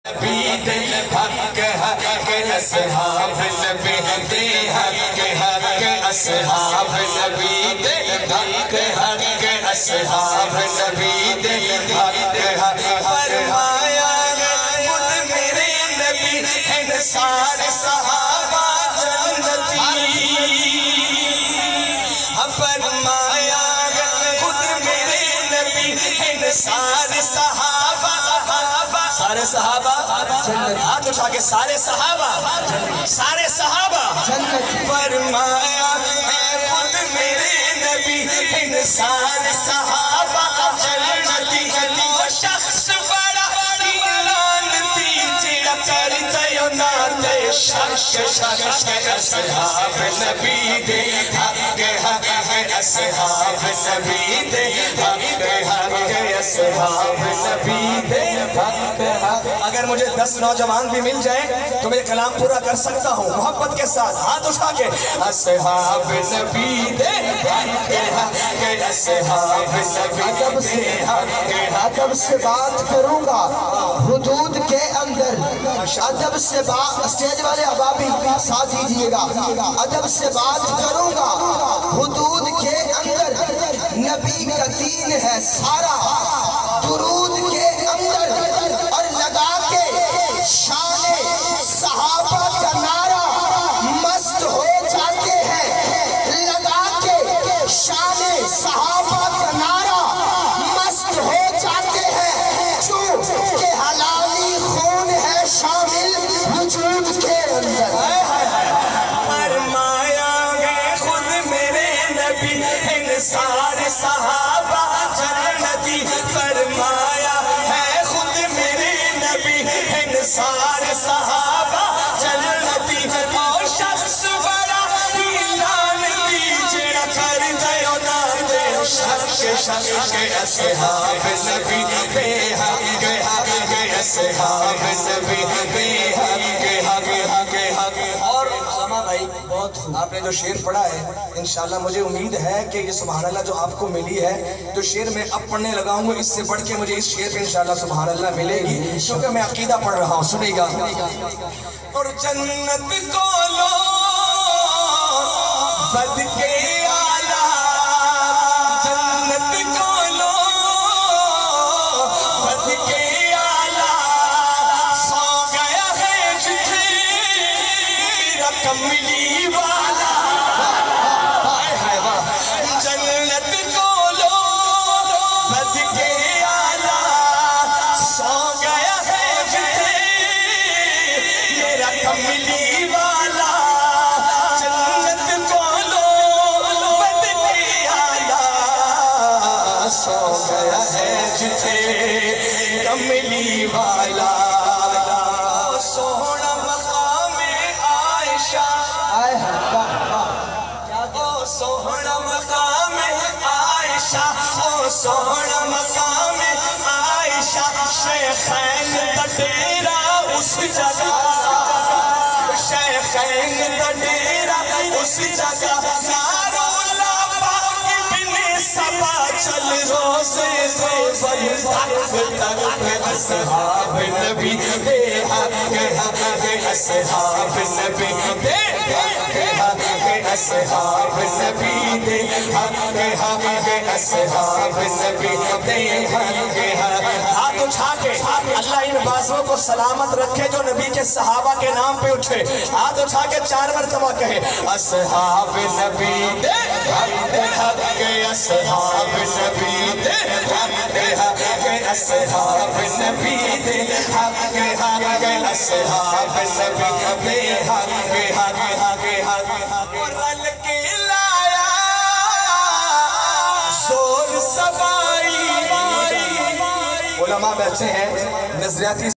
نبی دے حق حق اصحاب نبی دے حق حق اصحاب نبی دے حق حق اصحاب نبی دے حق حق فرمایا خود میرے نبی ہیں سارے صحابہ جنتی فرمایا خود میرے نبی ہیں سارے صحابہ سارے صحابہ ہاتھ اٹھا کے سارے صحابہ فرمایا ہے خود میرے نبی ان سارے صحابہ جنتی وہ شخص بڑا لعنتی جڑا کرتا یو ناتے شخص اصحاب نبی دے حق حق اصحاب نبی دے حق حق اصحاب نبی دے حق حق اگر مجھے 10 نوجوان بھی مل جائیں تو میں کلام پورا کر سکتا ہوں محبت کے ساتھ ہاتھ اٹھا کے اصحاب نبی دے حق حق اصحاب نبی دے حق ادب سے بات کروں گا حدود کے اندر ادب سے بات اسٹیج والے ابابی ساتھ دیجئے گا ادب سے بات کروں گا حدود کے اندر نبی کا دین ہے سارا درود کے اندر اور لگا کے شان صحابہ کا نعرہ مست ہو جاتے ہیں لگا کے شان صحابہ کا نعرہ مست ہو جاتے ہیں چونکہ حلالی خون ہے شامل وجود کے اندر فرمایا ہے خود میرے نبی ان سارے صحابہ جنتی فرمایا ہے خود میرے نبی ان سارے صحابہ جنتی اور شخص بڑا لعنتی جڑا کرتا یو ناتے شخص اصحاب نبی دے حق حق اصحاب نبی دے حق حق حق اور سما بھائی بہت آپ نے جو شعر پڑھا ہے انشاءاللہ مجھے امید ہے کہ یہ سبحان اللہ جو آپ کو ملی ہے جو شعر میں اب پڑھنے لگا ہوں اس سے بڑھ کے مجھے اس شعر پہ انشاءاللہ سبحان اللہ ملے گی کیونکہ میں عقیدہ پڑھ رہا ہوں سنیں گا اور جنت کو لو صدقے آلہ جنت کو لو صدقے آلہ سو گیا ہے جتھے کملی والا جنت کو لو صدقے آلہ سو گیا ہے جتھے میرا کملی والا جنت کو لو صدقے آلہ سو گیا ہے جتھے کملی والا سونا مقام عائشہ سونا مقام عائشہ سونا مقام عائشہ شیخین دا ڈیرا اس جگہ شیخین دا ڈیرا اس جگہ نارو لابا ابن سبا چل روزے زیبر تک اصحاب نبی دے حق حق اصحاب نبی دے حق حق اصحاب نبی دے حق حق اصحاب نبی دے حق حق ہاتھ اٹھا کے اللہ ان بازوں کو سلامت رکھے جو نبی کے صحابہ کے نام پہ اٹھے ہاتھ اٹھا کے 4 مرتبہ کہے اصحاب نبی دے حق حق اصحاب نبی دے حق حق اصحاب نبی دے حق حق اصحاب نبی دے حق حق حق اور رل کے لایا زور سبائی علماء بیٹھے ہیں نظریاتی